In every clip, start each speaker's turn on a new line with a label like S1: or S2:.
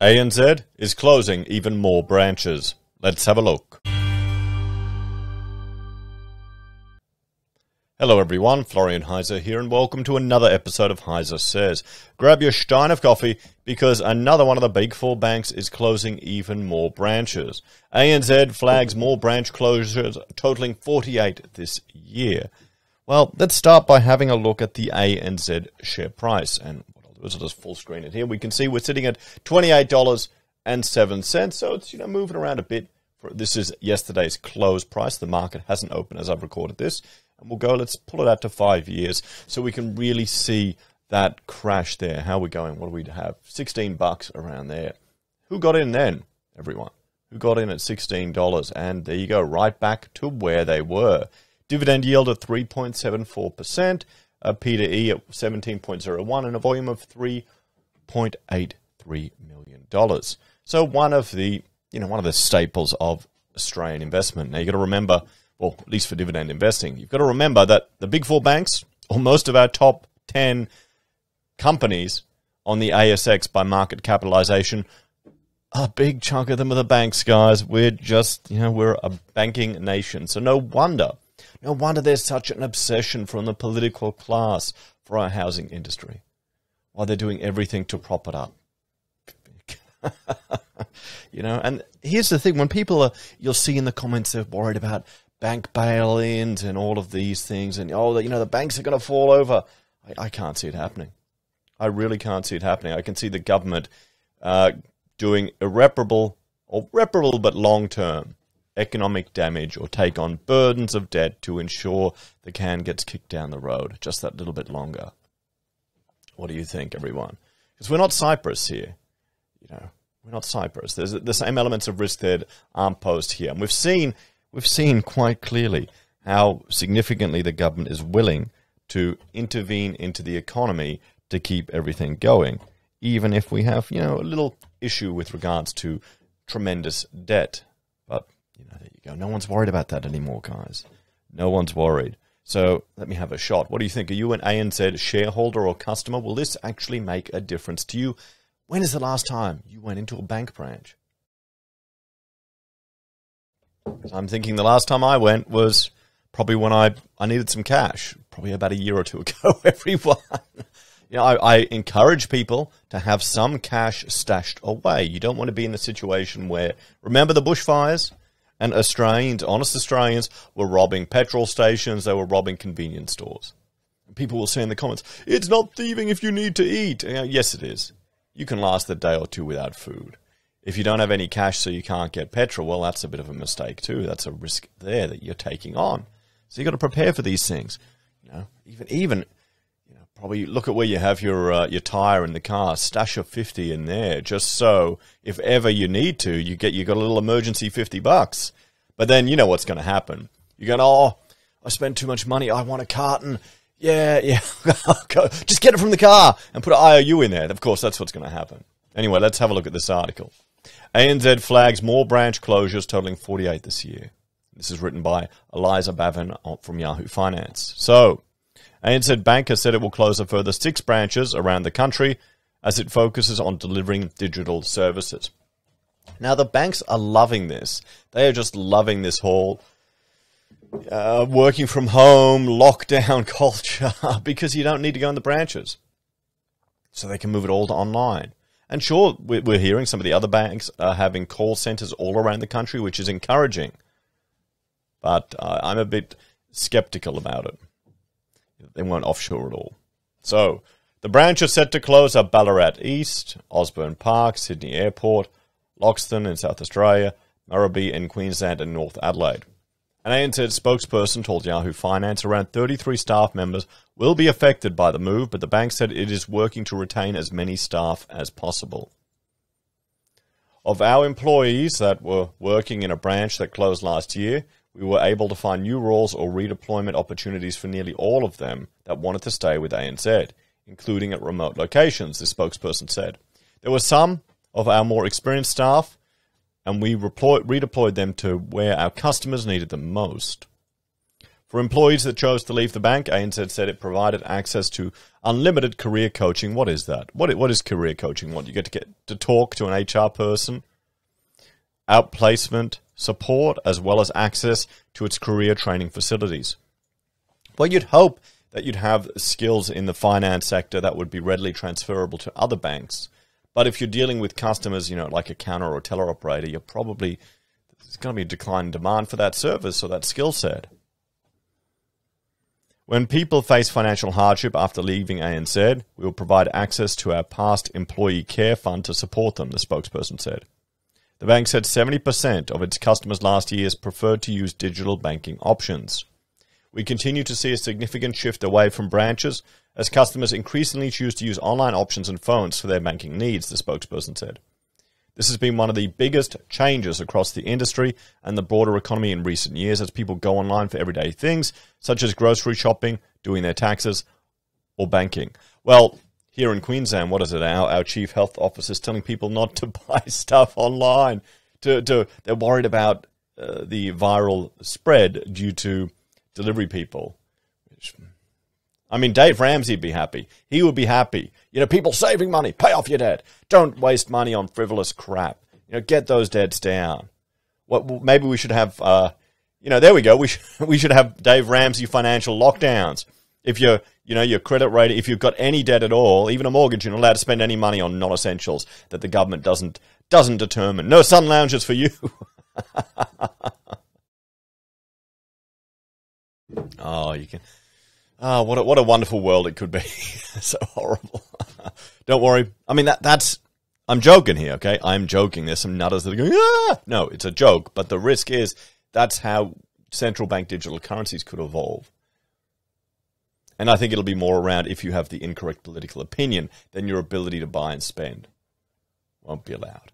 S1: ANZ is closing even more branches. Let's have a look. Hello everyone, Florian.heise here, and welcome to another episode of HeiseSays. Grab your stein of coffee because another one of the big four banks is closing even more branches. ANZ flags more branch closures, totaling 48 this year. Well, let's start by having a look at the ANZ share price. And what I'll do is I'll just full screen it here. We can see we're sitting at $28.07, so it's moving around a bit. This is yesterday's close price. The market hasn't opened as I've recorded this. And we'll go, let's pull it out to 5 years so we can really see that crash there. How are we going? What do we have? $16 around there. Who got in then, everyone? Who got in at $16? And there you go, right back to where they were. Dividend yield at 3.74%, a P to E at 17.01, and a volume of $3.83 million. So one of the staples of Australian investment. Now, you've got to remember, well, at least for dividend investing, you've got to remember that the big four banks, or most of our top 10 companies on the ASX by market capitalization, a big chunk of them are the banks, guys. We're just, we're a banking nation. So no wonder there's such an obsession from the political class for our housing industry. Why they're doing everything to prop it up. And here's the thing, when people you'll see in the comments they're worried about bank bail-ins and all of these things, and the banks are going to fall over. I can't see it happening. I really can't see it happening. I can see the government doing irreparable but long-term economic damage, or take on burdens of debt to ensure the can gets kicked down the road just that little bit longer. What do you think, everyone? Because we're not Cyprus here. We're not Cyprus. There's the same elements of risk that aren't posed here. And we've seen quite clearly how significantly the government is willing to intervene into the economy to keep everything going, even if we have, a little issue with regards to tremendous debt. But, there you go. No one's worried about that anymore, guys. No one's worried. So let me have a shot. What do you think? Are you an ANZ shareholder or customer? Will this actually make a difference to you? When is the last time you went into a bank branch? I'm thinking the last time I went was probably when I needed some cash, probably about a year or two ago, everyone. I encourage people to have some cash stashed away. You don't want to be in the situation where, remember the bushfires? And honest Australians, were robbing petrol stations, they were robbing convenience stores. And people will say in the comments, it's not thieving if you need to eat. Yes, it is. You can last a day or two without food. If you don't have any cash so you can't get petrol, well, that's a bit of a mistake too. That's a risk there that you're taking on. So you've got to prepare for these things. Even probably look at where you have your tire in the car. Stash a 50 in there, just so if ever you need to, you got a little emergency $50. But then you know what's going to happen. You're going, I spent too much money. I want a carton. Yeah. Just get it from the car and put an IOU in there. Of course, that's what's going to happen. Anyway, let's have a look at this article. ANZ flags more branch closures, totaling 48 this year. This is written by Eliza Bavin from Yahoo Finance. So, ANZ Bank has said it will close a further 6 branches around the country as it focuses on delivering digital services. Now, the banks are loving this. They are just loving this whole working from home, lockdown culture, because you don't need to go in the branches. So they can move it all to online. And sure, we're hearing some of the other banks are having call centers all around the country, which is encouraging. But I'm a bit skeptical about it. They won't offshore at all. So the branches set to close are Ballarat East, Osborne Park, Sydney Airport, Loxton in South Australia, Murrabee in Queensland, and North Adelaide. An ANZ spokesperson told Yahoo Finance around 33 staff members will be affected by the move, but the bank said it is working to retain as many staff as possible. Of our employees that were working in a branch that closed last year, we were able to find new roles or redeployment opportunities for nearly all of them that wanted to stay with ANZ, including at remote locations, the spokesperson said. There were some of our more experienced staff, and we redeployed them to where our customers needed them most. For employees that chose to leave the bank, ANZ said it provided access to unlimited career coaching. What is that? What is career coaching? What, you get to talk to an HR person, outplacement support, as well as access to its career training facilities. Well, you'd hope that you'd have skills in the finance sector that would be readily transferable to other banks. But if you're dealing with customers, like a counter or a teller operator, there's going to be a decline in demand for that service or that skill set. When people face financial hardship after leaving ANZ, we will provide access to our past employee care fund to support them, the spokesperson said. The bank said 70% of its customers last year preferred to use digital banking options. We continue to see a significant shift away from branches as customers increasingly choose to use online options and phones for their banking needs, the spokesperson said. This has been one of the biggest changes across the industry and the broader economy in recent years as people go online for everyday things such as grocery shopping, doing their taxes, or banking. Well, here in Queensland, what is it? Our chief health officer is telling people not to buy stuff online. They're worried about the viral spread due to delivery people. Dave Ramsey would be happy. He would be happy. People saving money. Pay off your debt. Don't waste money on frivolous crap. Get those debts down. Maybe we should have, there we go. We should have Dave Ramsey financial lockdowns. If your credit rating, if you've got any debt at all, even a mortgage, you're not allowed to spend any money on non-essentials that the government doesn't determine. No sun lounges for you. Oh, you can. Oh, what a wonderful world it could be. So horrible. Don't worry. I'm joking here, okay? I'm joking. There's some nutters that are going, ah! No, it's a joke. But the risk is that's how central bank digital currencies could evolve. And I think it'll be more around if you have the incorrect political opinion, then your ability to buy and spend won't be allowed.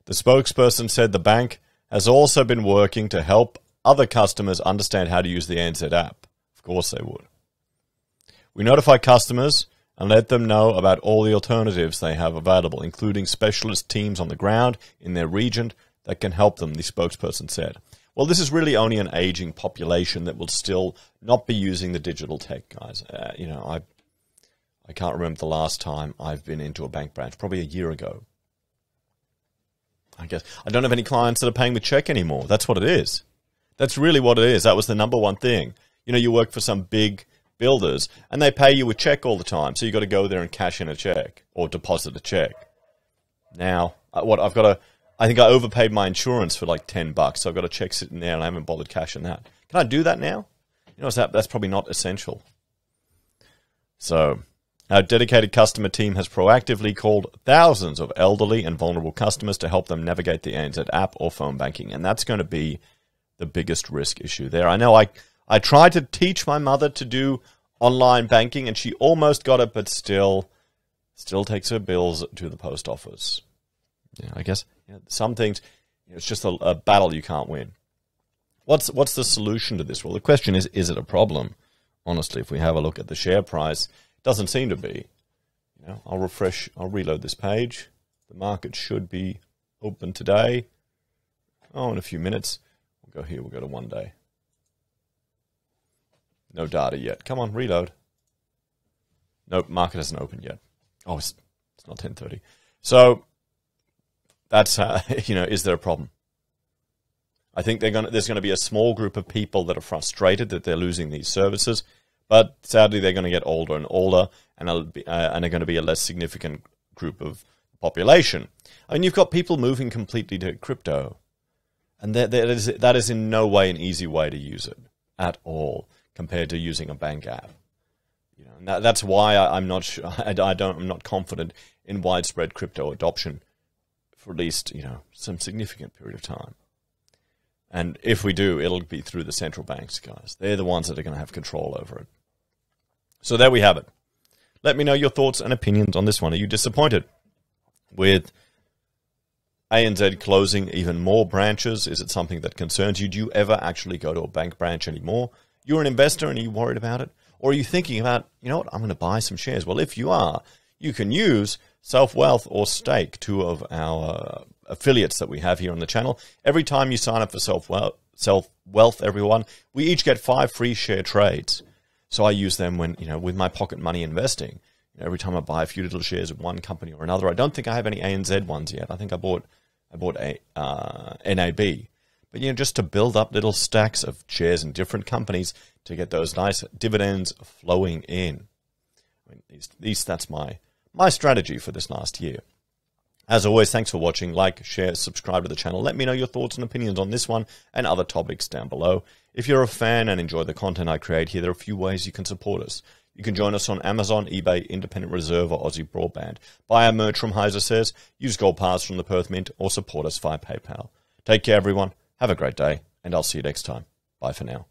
S1: The spokesperson said the bank has also been working to help other customers understand how to use the ANZ app. Of course they would. We notify customers and let them know about all the alternatives they have available, including specialist teams on the ground in their region that can help them, the spokesperson said. Well, this is really only an aging population that will still not be using the digital tech, guys. I can't remember the last time I've been into a bank branch, probably a year ago. I guess I don't have any clients that are paying with check anymore. That's what it is. That's really what it is. That was the number one thing. You work for some big builders and they pay you with check all the time. So you got to go there and cash in a check or deposit a check. Now, I think I overpaid my insurance for like $10. So I've got a check sitting there and I haven't bothered cashing that. Can I do that now? That's probably not essential. So our dedicated customer team has proactively called thousands of elderly and vulnerable customers to help them navigate the ANZ app or phone banking. And that's going to be the biggest risk issue there. I know I tried to teach my mother to do online banking and she almost got it, but still takes her bills to the post office. I guess some things, it's just a battle you can't win. What's the solution to this? Well, the question is it a problem? Honestly, if we have a look at the share price, it doesn't seem to be. I'll reload this page. The market should be open today. In a few minutes. We'll go here, we'll go to 1 day. No data yet. Come on, reload. Nope, market hasn't opened yet. Oh, it's not 10:30. So that's is there a problem? I think there's going to be a small group of people that are frustrated that they're losing these services, but sadly they're going to get older and older, and are going to be a less significant group of population. You've got people moving completely to crypto, and that is in no way an easy way to use it at all compared to using a bank app. And that's why I'm not I'm not confident in widespread crypto adoption for at least some significant period of time. And if we do, it'll be through the central banks, guys. They're the ones that are going to have control over it. So there we have it. Let me know your thoughts and opinions on this one. Are you disappointed with ANZ closing even more branches? Is it something that concerns you? Do you ever actually go to a bank branch anymore? You're an investor and are you worried about it? Or are you thinking about, I'm going to buy some shares? Well, if you are, you can use SelfWealth or Stake, two of our affiliates that we have here on the channel. Every time you sign up for SelfWealth, everyone. We each get 5 free share trades. So I use them when, with my pocket money investing. Every time I buy a few little shares of one company or another. I don't think I have any ANZ ones yet. I think I bought a NAB. But, just to build up little stacks of shares in different companies to get those nice dividends flowing in. At least that's my strategy for this last year. As always, thanks for watching. Like, share, subscribe to the channel. Let me know your thoughts and opinions on this one and other topics down below. If you're a fan and enjoy the content I create here, there are a few ways you can support us. You can join us on Amazon, eBay, Independent Reserve, or AussieBroadband. Buy our merch from HeiseSays, use Gold Pass from the Perth Mint, or support us via PayPal. Take care, everyone. Have a great day, and I'll see you next time. Bye for now.